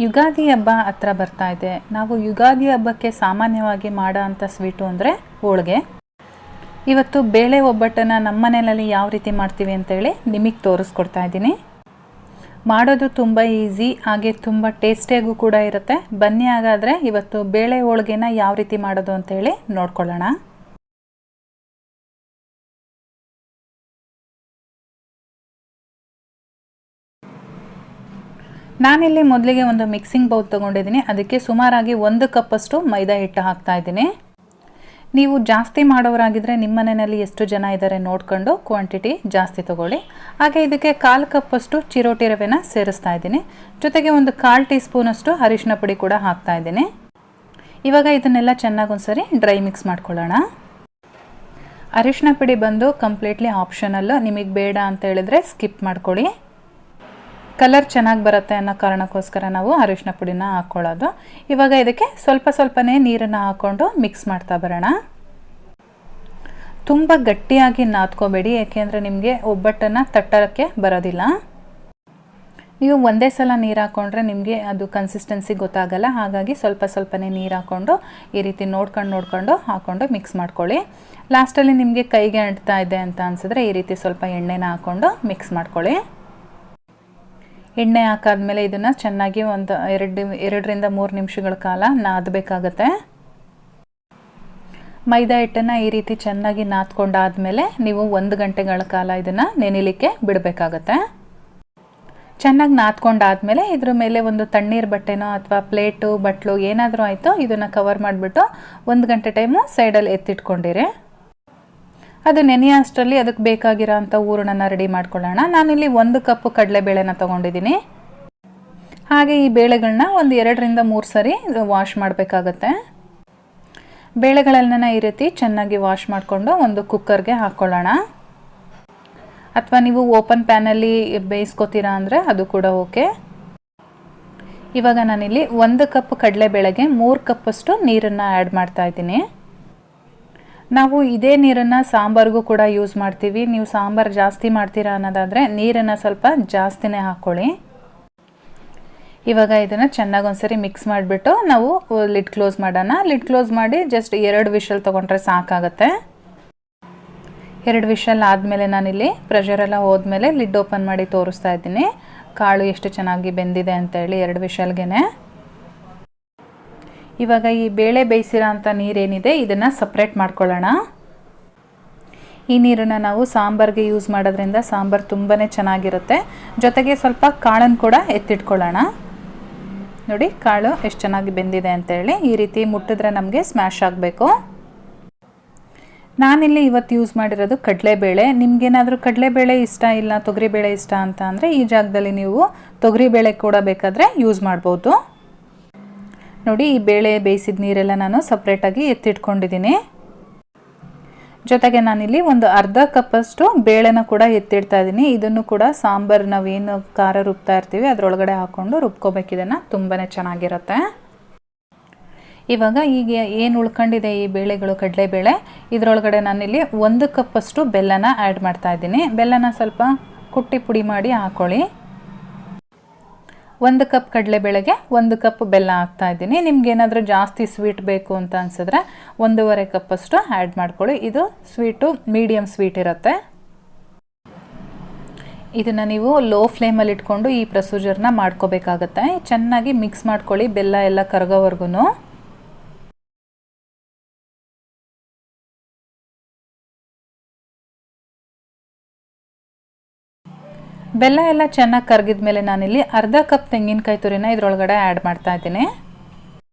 ಯುಗಾದಿ ಹಬ್ಬ ಹತ್ರ ಬರ್ತಾ ಇದೆ. ನಾವು ಯುಗಾದಿ ಹಬ್ಬಕ್ಕೆ ಸಾಮಾನ್ಯವಾಗಿ ಮಾಡೋ ಅಂಥ ಸ್ವೀಟು ಅಂದರೆ ಹೋಳಿಗೆ. ಇವತ್ತು ಬೇಳೆ ಒಬ್ಬಟ್ಟನ್ನು ನಮ್ಮ ಮನೆಯಲ್ಲಿ ಯಾವ ರೀತಿ ಮಾಡ್ತೀವಿ ಅಂತೇಳಿ ನಿಮಗೆ ತೋರಿಸ್ಕೊಡ್ತಾ ಇದ್ದೀನಿ. ಮಾಡೋದು ತುಂಬ ಈಸಿ, ಹಾಗೆ ತುಂಬ ಟೇಸ್ಟಿಯಾಗೂ ಕೂಡ ಇರುತ್ತೆ. ಬನ್ನಿ ಹಾಗಾದರೆ ಇವತ್ತು ಬೇಳೆ ಹೋಳಿಗೆನ ಯಾವ ರೀತಿ ಮಾಡೋದು ಅಂತೇಳಿ ನೋಡ್ಕೊಳ್ಳೋಣ. ನಾನಿಲ್ಲಿ ಮೊದಲಿಗೆ ಒಂದು ಮಿಕ್ಸಿಂಗ್ ಬೌಲ್ ತೊಗೊಂಡಿದ್ದೀನಿ. ಅದಕ್ಕೆ ಸುಮಾರಾಗಿ 1 ಕಪ್ಪಷ್ಟು ಮೈದಾ ಹಿಟ್ಟು ಹಾಕ್ತಾ ಇದ್ದೀನಿ. ನೀವು ಜಾಸ್ತಿ ಮಾಡೋರಾಗಿದ್ದರೆ ನಿಮ್ಮ ಮನೆಯಲ್ಲಿ ಎಷ್ಟು ಜನ ಇದ್ದಾರೆ ನೋಡ್ಕೊಂಡು ಕ್ವಾಂಟಿಟಿ ಜಾಸ್ತಿ ತೊಗೊಳ್ಳಿ. ಹಾಗೆ ಇದಕ್ಕೆ 1/4 ಕಪ್ಪಷ್ಟು ಚಿರೋಟಿ ರವೆನ ಸೇರಿಸ್ತಾ ಇದ್ದೀನಿ. ಜೊತೆಗೆ ಒಂದು 1/4 ಟೀ ಸ್ಪೂನಷ್ಟು ಅರಿಶಿನ ಪುಡಿ ಕೂಡ ಹಾಕ್ತಾ ಇದ್ದೀನಿ. ಇವಾಗ ಇದನ್ನೆಲ್ಲ ಚೆನ್ನಾಗಿ ಒಂದ್ಸರಿ ಡ್ರೈ ಮಿಕ್ಸ್ ಮಾಡ್ಕೊಳ್ಳೋಣ. ಅರಿಶಿನ ಪುಡಿ ಬಂದು ಕಂಪ್ಲೀಟ್ಲಿ ಆಪ್ಷನಲ್ಲು, ನಿಮಗೆ ಬೇಡ ಅಂತ ಹೇಳಿದ್ರೆ ಸ್ಕಿಪ್ ಮಾಡ್ಕೊಳ್ಳಿ. ಕಲರ್ ಚೆನ್ನಾಗಿ ಬರುತ್ತೆ ಅನ್ನೋ ಕಾರಣಕ್ಕೋಸ್ಕರ ನಾವು ಅರಿಶಿನ ಪುಡಿನ ಹಾಕ್ಕೊಳ್ಳೋದು. ಇವಾಗ ಇದಕ್ಕೆ ಸ್ವಲ್ಪನೇ ನೀರನ್ನು ಹಾಕ್ಕೊಂಡು ಮಿಕ್ಸ್ ಮಾಡ್ತಾ ಬರೋಣ. ತುಂಬ ಗಟ್ಟಿಯಾಗಿ ನಾದ್ಕೋಬೇಡಿ, ಯಾಕೆಂದರೆ ನಿಮಗೆ ಒಬ್ಬಟ್ಟನ್ನು ತಟ್ಟಕ್ಕೆ ಬರೋದಿಲ್ಲ. ನೀವು ಒಂದೇ ಸಲ ನೀರು ಹಾಕ್ಕೊಂಡ್ರೆ ನಿಮಗೆ ಅದು ಕನ್ಸಿಸ್ಟೆನ್ಸಿ ಗೊತ್ತಾಗಲ್ಲ. ಹಾಗಾಗಿ ಸ್ವಲ್ಪನೇ ನೀರು ಹಾಕ್ಕೊಂಡು ಈ ರೀತಿ ನೋಡ್ಕೊಂಡು ಹಾಕ್ಕೊಂಡು ಮಿಕ್ಸ್ ಮಾಡ್ಕೊಳ್ಳಿ. ಲಾಸ್ಟಲ್ಲಿ ನಿಮಗೆ ಕೈಗೆ ಅಂಟ್ತಾ ಇದೆ ಅಂತ ಅನಿಸಿದ್ರೆ ಈ ರೀತಿ ಸ್ವಲ್ಪ ಎಣ್ಣೆನ ಹಾಕ್ಕೊಂಡು ಮಿಕ್ಸ್ ಮಾಡ್ಕೊಳ್ಳಿ. ಎಣ್ಣೆ ಹಾಕಾದ್ಮೇಲೆ ಇದನ್ನು ಚೆನ್ನಾಗಿ ಒಂದು 2ರಿಂದ 3 ನಿಮಿಷಗಳ ಕಾಲ ನಾದಬೇಕಾಗತ್ತೆ. ಮೈದಾ ಹಿಟ್ಟನ್ನು ಈ ರೀತಿ ಚೆನ್ನಾಗಿ ನಾದ್ಕೊಂಡಾದ್ಮೇಲೆ ನೀವು 1 ಗಂಟೆಗಳ ಕಾಲ ಇದನ್ನು ನೆನೆಯಲಿಕ್ಕೆ ಬಿಡಬೇಕಾಗತ್ತೆ. ಚೆನ್ನಾಗಿ ನಾದ್ಕೊಂಡಾದ್ಮೇಲೆ ಇದ್ರ ಮೇಲೆ ಒಂದು ತಣ್ಣೀರು ಬಟ್ಟೆನೋ ಅಥವಾ ಪ್ಲೇಟು ಬಟ್ಲು ಏನಾದರೂ ಆಯಿತು ಇದನ್ನು ಕವರ್ ಮಾಡಿಬಿಟ್ಟು 1 ಗಂಟೆ ಟೈಮು ಸೈಡಲ್ಲಿ ಎತ್ತಿಟ್ಕೊಂಡಿರಿ. ಅದು ನೆನೆಯೋ ಅಷ್ಟರಲ್ಲಿ ಅದಕ್ಕೆ ಬೇಕಾಗಿರೋ ಅಂಥ ಹೂರಣನ ರೆಡಿ ಮಾಡ್ಕೊಳ್ಳೋಣ. ನಾನಿಲ್ಲಿ 1 ಕಪ್ ಕಡಲೆಬೇಳೆನ ತೊಗೊಂಡಿದ್ದೀನಿ. ಹಾಗೆ ಈ ಬೇಳೆಗಳನ್ನ ಒಂದು 2ರಿಂದ 3 ಸರಿ ವಾಶ್ ಮಾಡಬೇಕಾಗತ್ತೆ. ಬೇಳೆಗಳೆಲ್ಲನ ಈ ರೀತಿ ಚೆನ್ನಾಗಿ ವಾಶ್ ಮಾಡಿಕೊಂಡು ಒಂದು ಕುಕ್ಕರ್ಗೆ ಹಾಕ್ಕೊಳ್ಳೋಣ. ಅಥವಾ ನೀವು ಓಪನ್ ಪ್ಯಾನಲ್ಲಿ ಬೇಯಿಸ್ಕೊತೀರಾ ಅಂದರೆ ಅದು ಕೂಡ ಓಕೆ. ಇವಾಗ ನಾನಿಲ್ಲಿ 1 ಕಪ್ ಕಡಲೆಬೇಳೆಗೆ 3 ಕಪ್ಪಷ್ಟು ನೀರನ್ನು ಆ್ಯಡ್ ಮಾಡ್ತಾ ಇದ್ದೀನಿ. ನಾವು ಇದೇ ನೀರನ್ನು ಸಾಂಬಾರಿಗೂ ಕೂಡ ಯೂಸ್ ಮಾಡ್ತೀವಿ. ನೀವು ಸಾಂಬಾರು ಜಾಸ್ತಿ ಮಾಡ್ತೀರಾ ಅನ್ನೋದಾದರೆ ನೀರನ್ನು ಸ್ವಲ್ಪ ಜಾಸ್ತಿನೇ ಹಾಕ್ಕೊಳ್ಳಿ. ಇವಾಗ ಇದನ್ನು ಚೆನ್ನಾಗಿ ಒಂದ್ಸರಿ ಮಿಕ್ಸ್ ಮಾಡಿಬಿಟ್ಟು ನಾವು ಲಿಡ್ ಕ್ಲೋಸ್ ಮಾಡೋಣ. ಲಿಡ್ ಕ್ಲೋಸ್ ಮಾಡಿ ಜಸ್ಟ್ 2 ವಿಷಲ್ ತೊಗೊಂಡ್ರೆ ಸಾಕಾಗತ್ತೆ. 2 ವಿಷಲ್ ಆದಮೇಲೆ ನಾನಿಲ್ಲಿ ಪ್ರೆಷರೆಲ್ಲ ಹೋದ್ಮೇಲೆ ಲಿಡ್ ಓಪನ್ ಮಾಡಿ ತೋರಿಸ್ತಾ ಇದ್ದೀನಿ ಕಾಳು ಎಷ್ಟು ಚೆನ್ನಾಗಿ ಬೆಂದಿದೆ ಅಂತೇಳಿ 2 ವಿಷಲ್ಗೆ. ಇವಾಗ ಈ ಬೇಳೆ ಬೇಯಿಸಿರೋ ಅಂಥ ನೀರೇನಿದೆ ಇದನ್ನು ಸಪ್ರೇಟ್ ಮಾಡ್ಕೊಳ್ಳೋಣ. ಈ ನೀರನ್ನು ನಾವು ಸಾಂಬಾರಿಗೆ ಯೂಸ್ ಮಾಡೋದ್ರಿಂದ ಸಾಂಬಾರು ತುಂಬಾ ಚೆನ್ನಾಗಿರುತ್ತೆ. ಜೊತೆಗೆ ಸ್ವಲ್ಪ ಕಾಳನ್ನು ಕೂಡ ಎತ್ತಿಟ್ಕೊಳ್ಳೋಣ. ನೋಡಿ ಕಾಳು ಎಷ್ಟು ಚೆನ್ನಾಗಿ ಬೆಂದಿದೆ ಅಂತೇಳಿ. ಈ ರೀತಿ ಮುಟ್ಟಿದ್ರೆ ನಮಗೆ ಸ್ಮ್ಯಾಶ್ ಆಗಬೇಕು. ನಾನಿಲ್ಲಿ ಇವತ್ತು ಯೂಸ್ ಮಾಡಿರೋದು ಕಡಲೆಬೇಳೆ. ನಿಮಗೇನಾದರೂ ಕಡಲೆಬೇಳೆ ಇಷ್ಟ ಇಲ್ಲ ತೊಗರಿಬೇಳೆ ಇಷ್ಟ ಅಂತ ಅಂದರೆ ಈ ಜಾಗದಲ್ಲಿ ನೀವು ತೊಗರಿಬೇಳೆ ಕೂಡ ಬೇಕಾದರೆ ಯೂಸ್ ಮಾಡ್ಬೋದು. ನೋಡಿ ಈ ಬೇಳೆ ಬೇಯಿಸಿದ ನೀರೆಲ್ಲ ನಾನು ಸಪ್ರೇಟಾಗಿ ಎತ್ತಿಟ್ಕೊಂಡಿದ್ದೀನಿ. ಜೊತೆಗೆ ನಾನಿಲ್ಲಿ ಒಂದು 1/2 ಕಪ್ಪಷ್ಟು ಬೇಳೆನ ಕೂಡ ಎತ್ತಿಡ್ತಾ ಇದ್ದೀನಿ. ಇದನ್ನು ಕೂಡ ಸಾಂಬಾರು ನಾವೇನು ಖಾರ ರುಬ್ತಾ ಇರ್ತೀವಿ ಅದರೊಳಗಡೆ ಹಾಕ್ಕೊಂಡು ರುಬ್ಕೋಬೇಕಿದನ್ನು, ತುಂಬಾ ಚೆನ್ನಾಗಿರುತ್ತೆ. ಇವಾಗ ಈಗ ಏನು ಉಳ್ಕೊಂಡಿದೆ ಈ ಬೇಳೆಗಳು ಕಡಲೆಬೇಳೆ ಇದರೊಳಗಡೆ ನಾನಿಲ್ಲಿ 1 ಕಪ್ಪಷ್ಟು ಬೆಲ್ಲನ ಆ್ಯಡ್ ಮಾಡ್ತಾ ಇದ್ದೀನಿ. ಬೆಲ್ಲನ ಸ್ವಲ್ಪ ಕುಟ್ಟಿ ಪುಡಿ ಮಾಡಿ ಹಾಕ್ಕೊಳ್ಳಿ. 1 ಕಪ್ ಕಡಲೆಬೇಳೆಗೆ 1 ಕಪ್ ಬೆಲ್ಲ ಹಾಕ್ತಾ ಇದ್ದೀನಿ. ನಿಮ್ಗೇನಾದರೂ ಜಾಸ್ತಿ ಸ್ವೀಟ್ ಬೇಕು ಅಂತ ಅನಿಸಿದ್ರೆ 1.5 ಕಪ್ಪಷ್ಟು ಆ್ಯಡ್ ಮಾಡ್ಕೊಳ್ಳಿ. ಇದು ಸ್ವೀಟು ಮೀಡಿಯಮ್ ಸ್ವೀಟ್ ಇರುತ್ತೆ. ಇದನ್ನು ನೀವು ಲೋ ಫ್ಲೇಮಲ್ಲಿ ಇಟ್ಕೊಂಡು ಈ ಪ್ರೊಸೀಜರ್ನ ಮಾಡ್ಕೋಬೇಕಾಗತ್ತೆ. ಚೆನ್ನಾಗಿ ಮಿಕ್ಸ್ ಮಾಡ್ಕೊಳ್ಳಿ ಬೆಲ್ಲ ಎಲ್ಲ ಕರಗೋವರೆಗೂ. ಬೆಲ್ಲ ಎಲ್ಲ ಚೆನ್ನಾಗಿ ಕರಗಿದ ಮೇಲೆ ನಾನಿಲ್ಲಿ 1/2 ಕಪ್ ತೆಂಗಿನಕಾಯಿ ತುರಿನ ಇದರೊಳಗಡೆ ಆ್ಯಡ್ ಮಾಡ್ತಾ ಇದ್ದೀನಿ.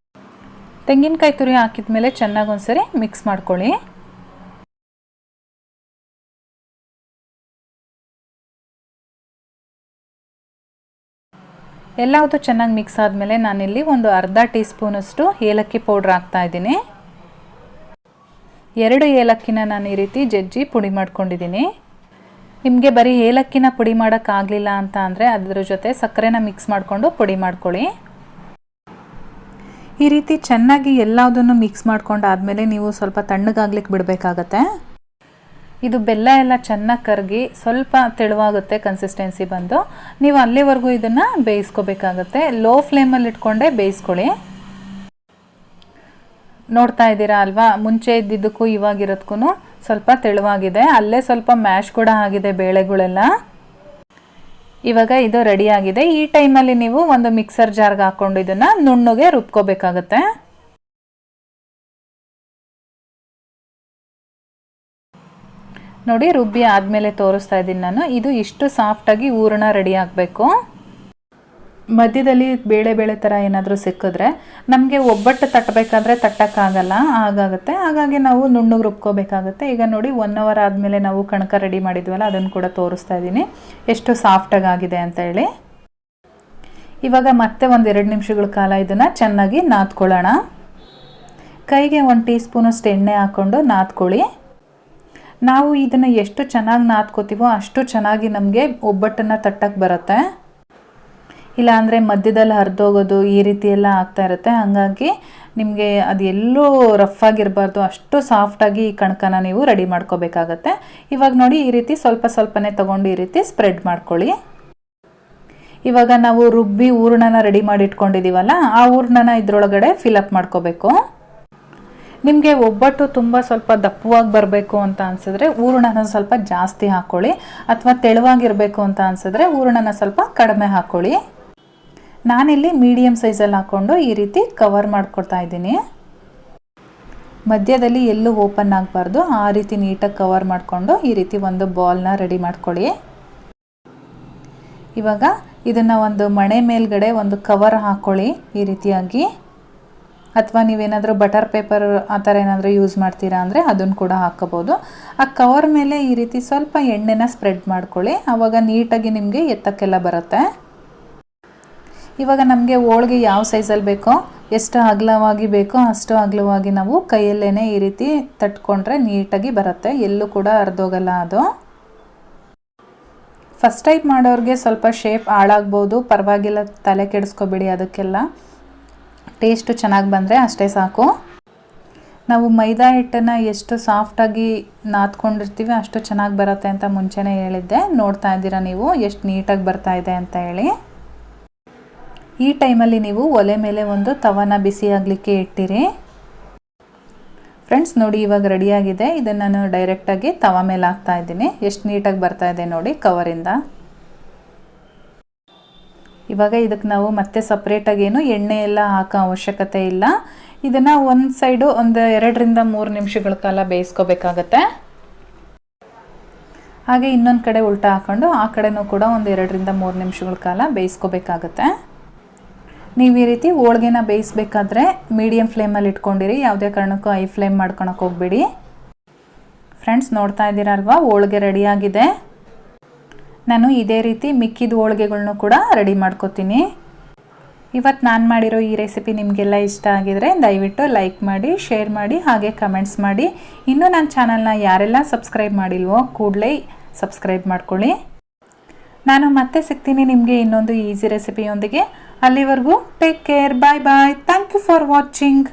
ತೆಂಗಿನಕಾಯಿ ತುರಿ ಹಾಕಿದ ಮೇಲೆ ಚೆನ್ನಾಗಿ ಒಂದ್ಸರಿ ಮಿಕ್ಸ್ ಮಾಡ್ಕೊಳ್ಳಿ. ಎಲ್ಲವೂ ಚೆನ್ನಾಗಿ ಮಿಕ್ಸ್ ಆದಮೇಲೆ ನಾನಿಲ್ಲಿ ಒಂದು 1/2 ಟೀ ಸ್ಪೂನಷ್ಟು ಏಲಕ್ಕಿ ಪೌಡ್ರ್ ಹಾಕ್ತಾ ಇದ್ದೀನಿ. 2 ಏಲಕ್ಕಿನ ನಾನು ಈ ರೀತಿ ಜಜ್ಜಿ ಪುಡಿ ಮಾಡ್ಕೊಂಡಿದ್ದೀನಿ. ನಿಮಗೆ ಬರೀ ಏಲಕ್ಕಿನ ಪುಡಿ ಮಾಡೋಕ್ಕಾಗಲಿಲ್ಲ ಅಂತ ಅಂದರೆ ಅದರ ಜೊತೆ ಸಕ್ಕರೆನ ಮಿಕ್ಸ್ ಮಾಡಿಕೊಂಡು ಪುಡಿ ಮಾಡ್ಕೊಳ್ಳಿ. ಈ ರೀತಿ ಚೆನ್ನಾಗಿ ಎಲ್ಲದನ್ನು ಮಿಕ್ಸ್ ಮಾಡ್ಕೊಂಡಾದಮೇಲೆ ನೀವು ಸ್ವಲ್ಪ ತಣ್ಣಗಾಗ್ಲಿಕ್ಕೆ ಬಿಡಬೇಕಾಗತ್ತೆ. ಇದು ಬೆಲ್ಲ ಎಲ್ಲ ಚೆನ್ನಾಗಿ ಕರಗಿ ಸ್ವಲ್ಪ ತೆಳುವಾಗುತ್ತೆ ಕನ್ಸಿಸ್ಟೆನ್ಸಿ ಬಂದು. ನೀವು ಅಲ್ಲಿವರೆಗೂ ಇದನ್ನು ಬೇಯಿಸ್ಕೋಬೇಕಾಗತ್ತೆ. ಲೋ ಫ್ಲೇಮಲ್ಲಿ ಇಟ್ಕೊಂಡೇ ಬೇಯಿಸ್ಕೊಳ್ಳಿ. ನೋಡ್ತಾ ಇದ್ದೀರಾ ಅಲ್ವಾ, ಮುಂಚೆ ಇದ್ದಿದ್ದಕ್ಕೂ ಇವಾಗಿರೋದಕ್ಕೂ ಸ್ವಲ್ಪ ತೆಳುವಾಗಿದೆ. ಅಲ್ಲೇ ಸ್ವಲ್ಪ ಮ್ಯಾಶ್ ಕೂಡ ಆಗಿದೆ ಬೇಳೆಗಳೆಲ್ಲ. ಇವಾಗ ಇದು ರೆಡಿಯಾಗಿದೆ. ಈ ಟೈಮಲ್ಲಿ ನೀವು ಒಂದು ಮಿಕ್ಸರ್ ಜಾರ್ಗೆ ಹಾಕ್ಕೊಂಡು ಇದನ್ನು ನುಣ್ಣಗೆ ರುಬ್ಕೋಬೇಕಾಗತ್ತೆ. ನೋಡಿ, ರುಬ್ಬಿ ಆದಮೇಲೆ ತೋರಿಸ್ತಾ ಇದ್ದೀನಿ ನಾನು. ಇದು ಇಷ್ಟು ಸಾಫ್ಟಾಗಿ ಹೂರಣ ರೆಡಿ ಆಗಬೇಕು. ಮಧ್ಯದಲ್ಲಿ ಬೇಳೆ ಥರ ಏನಾದರೂ ಸಿಕ್ಕಿದ್ರೆ ನಮಗೆ ಒಬ್ಬಟ್ಟು ತಟ್ಟಬೇಕಾದ್ರೆ ತಟ್ಟಕ್ಕಾಗಲ್ಲ, ಹಾಗಾಗುತ್ತೆ. ಹಾಗಾಗಿ ನಾವು ನುಣ್ಣಗೆ ರುಬ್ಕೋಬೇಕಾಗುತ್ತೆ. ಈಗ ನೋಡಿ, 1 ಅವರ್ ಆದಮೇಲೆ ನಾವು ಕಣಕ ರೆಡಿ ಮಾಡಿದ್ವಲ್ಲ, ಅದನ್ನು ಕೂಡ ತೋರಿಸ್ತಾ ಇದ್ದೀನಿ ಎಷ್ಟು ಸಾಫ್ಟಾಗಿ ಆಗಿದೆ ಅಂತ ಹೇಳಿ. ಇವಾಗ ಮತ್ತೆ 1-2 ನಿಮಿಷಗಳ ಕಾಲ ಇದನ್ನು ಚೆನ್ನಾಗಿ ನಾದ್ಕೊಳ್ಳೋಣ. ಕೈಗೆ 1 ಟೀ ಸ್ಪೂನಷ್ಟು ಎಣ್ಣೆ ಹಾಕ್ಕೊಂಡು ನಾದ್ಕೊಳ್ಳಿ. ನಾವು ಇದನ್ನು ಎಷ್ಟು ಚೆನ್ನಾಗಿ ನಾದ್ಕೋತೀವೋ ಅಷ್ಟು ಚೆನ್ನಾಗಿ ನಮಗೆ ಒಬ್ಬಟ್ಟನ್ನು ತಟ್ಟಕ್ಕೆ ಬರುತ್ತೆ. ಇಲ್ಲಾಂದರೆ ಮಧ್ಯದಲ್ಲಿ ಹರಿದೋಗೋದು ಈ ರೀತಿ ಎಲ್ಲ ಆಗ್ತಾ ಇರುತ್ತೆ. ಹಾಗಾಗಿ ನಿಮಗೆ ಅದು ಎಲ್ಲೂ ರಫ್ ಆಗಿರಬಾರ್ದು, ಅಷ್ಟು ಸಾಫ್ಟಾಗಿ ಈ ಕಣಕನ ನೀವು ರೆಡಿ ಮಾಡ್ಕೋಬೇಕಾಗತ್ತೆ. ಇವಾಗ ನೋಡಿ, ಈ ರೀತಿ ಸ್ವಲ್ಪ ಸ್ವಲ್ಪನೇ ತೊಗೊಂಡು ಈ ರೀತಿ ಸ್ಪ್ರೆಡ್ ಮಾಡ್ಕೊಳ್ಳಿ. ಇವಾಗ ನಾವು ರುಬ್ಬಿ ಹೂರಣನ ರೆಡಿ ಮಾಡಿ ಇಟ್ಕೊಂಡಿದ್ದೀವಲ್ಲ, ಆ ಹೂರಣನ ಇದರೊಳಗಡೆ ಫಿಲಪ್ ಮಾಡ್ಕೋಬೇಕು. ನಿಮಗೆ ಒಬ್ಬಟ್ಟು ತುಂಬ ಸ್ವಲ್ಪ ದಪ್ಪವಾಗಿ ಬರಬೇಕು ಅಂತ ಅನಿಸಿದ್ರೆ ಹೂರಣನ ಸ್ವಲ್ಪ ಜಾಸ್ತಿ ಹಾಕ್ಕೊಳ್ಳಿ, ಅಥವಾ ತೆಳುವಾಗಿರಬೇಕು ಅಂತ ಅನಿಸಿದ್ರೆ ಹೂರಣನ ಸ್ವಲ್ಪ ಕಡಿಮೆ ಹಾಕ್ಕೊಳ್ಳಿ. ನಾನಿಲ್ಲಿ ಮೀಡಿಯಮ್ ಸೈಜಲ್ಲಿ ಹಾಕ್ಕೊಂಡು ಈ ರೀತಿ ಕವರ್ ಮಾಡ್ಕೊಡ್ತಾ ಇದ್ದೀನಿ. ಮಧ್ಯದಲ್ಲಿ ಎಲ್ಲೂ ಓಪನ್ ಆಗಬಾರ್ದು, ಆ ರೀತಿ ನೀಟಾಗಿ ಕವರ್ ಮಾಡಿಕೊಂಡು ಈ ರೀತಿ ಒಂದು ಬಾಲ್ನ ರೆಡಿ ಮಾಡ್ಕೊಳ್ಳಿ. ಇವಾಗ ಇದನ್ನು ಒಂದು ಮಣೆ ಮೇಲ್ಗಡೆ ಒಂದು ಕವರ್ ಹಾಕ್ಕೊಳ್ಳಿ ಈ ರೀತಿಯಾಗಿ. ಅಥವಾ ನೀವೇನಾದರೂ ಬಟರ್ ಪೇಪರ್ ಆ ಥರ ಏನಾದರೂ ಯೂಸ್ ಮಾಡ್ತೀರಾ ಅಂದರೆ ಅದನ್ನು ಕೂಡ ಹಾಕ್ಕೋಬೋದು. ಆ ಕವರ್ ಮೇಲೆ ಈ ರೀತಿ ಸ್ವಲ್ಪ ಎಣ್ಣೆನ ಸ್ಪ್ರೆಡ್ ಮಾಡ್ಕೊಳ್ಳಿ, ಆವಾಗ ನೀಟಾಗಿ ನಿಮಗೆ ಎತ್ತಕ್ಕೆಲ್ಲ ಬರುತ್ತೆ. ಇವಾಗ ನಮಗೆ ಹೋಳಿಗೆ ಯಾವ ಸೈಜಲ್ಲಿ ಬೇಕೋ, ಎಷ್ಟು ಅಗಲವಾಗಿ ಬೇಕೋ ಅಷ್ಟು ಅಗಲವಾಗಿ ನಾವು ಕೈಯಲ್ಲೇ ಈ ರೀತಿ ತಟ್ಕೊಂಡ್ರೆ ನೀಟಾಗಿ ಬರುತ್ತೆ, ಎಲ್ಲೂ ಕೂಡ ಹರಿದೋಗಲ್ಲ ಅದು. ಫಸ್ಟ್ ಟೈಮ್ ಮಾಡೋರಿಗೆ ಸ್ವಲ್ಪ ಶೇಪ್ ಹಾಳಾಗ್ಬೋದು, ಪರವಾಗಿಲ್ಲ, ತಲೆ ಕೆಡಿಸ್ಕೋಬೇಡಿ. ಅದಕ್ಕೆಲ್ಲ ಟೇಸ್ಟು ಚೆನ್ನಾಗಿ ಬಂದರೆ ಅಷ್ಟೇ ಸಾಕು. ನಾವು ಮೈದಾ ಹಿಟ್ಟನ್ನು ಎಷ್ಟು ಸಾಫ್ಟಾಗಿ ನಾದ್ಕೊಂಡಿರ್ತೀವಿ ಅಷ್ಟು ಚೆನ್ನಾಗಿ ಬರುತ್ತೆ ಅಂತ ಮುಂಚೆನೇ ಹೇಳಿದ್ದೆ. ನೋಡ್ತಾ ಇದ್ದೀರಾ ನೀವು ಎಷ್ಟು ನೀಟಾಗಿ ಬರ್ತಾ ಇದೆ ಅಂತ ಹೇಳಿ. ಈ ಟೈಮಲ್ಲಿ ನೀವು ಒಲೆ ಮೇಲೆ ಒಂದು ತವನ ಬಿಸಿ ಆಗಲಿಕ್ಕೆ ಇಟ್ಟಿರಿ. ಫ್ರೆಂಡ್ಸ್ ನೋಡಿ, ಇವಾಗ ರೆಡಿಯಾಗಿದೆ. ಇದನ್ನು ನಾನು ಡೈರೆಕ್ಟಾಗಿ ತವ ಮೇಲೆ ಹಾಕ್ತಾ ಇದ್ದೀನಿ. ಎಷ್ಟು ನೀಟಾಗಿ ಬರ್ತಾ ಇದೆ ನೋಡಿ ಕವರಿಂದ. ಇವಾಗ ಇದಕ್ಕೆ ನಾವು ಮತ್ತೆ ಸಪ್ರೇಟಾಗಿ ಏನು ಎಣ್ಣೆ ಎಲ್ಲ ಹಾಕೋ ಅವಶ್ಯಕತೆ ಇಲ್ಲ. ಇದನ್ನು ಒಂದು ಸೈಡು ಒಂದು 2-3 ನಿಮಿಷಗಳ ಕಾಲ ಬೇಯಿಸ್ಕೋಬೇಕಾಗತ್ತೆ. ಹಾಗೆ ಇನ್ನೊಂದು ಕಡೆ ಉಲ್ಟಾ ಹಾಕ್ಕೊಂಡು ಆ ಕಡೆನೂ ಕೂಡ ಒಂದು 2-3 ನಿಮಿಷಗಳ ಕಾಲ ಬೇಯಿಸ್ಕೋಬೇಕಾಗತ್ತೆ. ನೀವು ಈ ರೀತಿ ಹೋಳಿಗೆನ ಬೇಯಿಸ್ಬೇಕಾದ್ರೆ ಮೀಡಿಯಮ್ ಫ್ಲೇಮಲ್ಲಿ ಇಟ್ಕೊಂಡಿರಿ, ಯಾವುದೇ ಕಾರಣಕ್ಕೂ ಹೈ ಫ್ಲೇಮ್ ಮಾಡ್ಕೊಳಕ್ಕೆ ಹೋಗಬೇಡಿ. ಫ್ರೆಂಡ್ಸ್ ನೋಡ್ತಾ ಇದ್ದೀರಲ್ವಾ, ಹೋಳಿಗೆ ರೆಡಿಯಾಗಿದೆ. ನಾನು ಇದೇ ರೀತಿ ಮಿಕ್ಕಿದ ಹೋಳಿಗೆಗಳ್ನೂ ಕೂಡ ರೆಡಿ ಮಾಡ್ಕೋತೀನಿ. ಇವತ್ತು ನಾನು ಮಾಡಿರೋ ಈ ರೆಸಿಪಿ ನಿಮಗೆಲ್ಲ ಇಷ್ಟ ಆಗಿದರೆ ದಯವಿಟ್ಟು ಲೈಕ್ ಮಾಡಿ, ಶೇರ್ ಮಾಡಿ, ಹಾಗೆ ಕಮೆಂಟ್ಸ್ ಮಾಡಿ. ಇನ್ನೂ ನನ್ನ ಚಾನಲ್ನ ಯಾರೆಲ್ಲ ಸಬ್ಸ್ಕ್ರೈಬ್ ಮಾಡಿಲ್ವೋ ಕೂಡಲೇ ಸಬ್ಸ್ಕ್ರೈಬ್ ಮಾಡ್ಕೊಳ್ಳಿ. ನಾನು ಮತ್ತೆ ಸಿಗ್ತೀನಿ ನಿಮಗೆ ಇನ್ನೊಂದು ಈಸಿ ರೆಸಿಪಿಯೊಂದಿಗೆ. ಅಲ್ಲಿವರೆಗೂ take care, bye bye. Thank you for watching.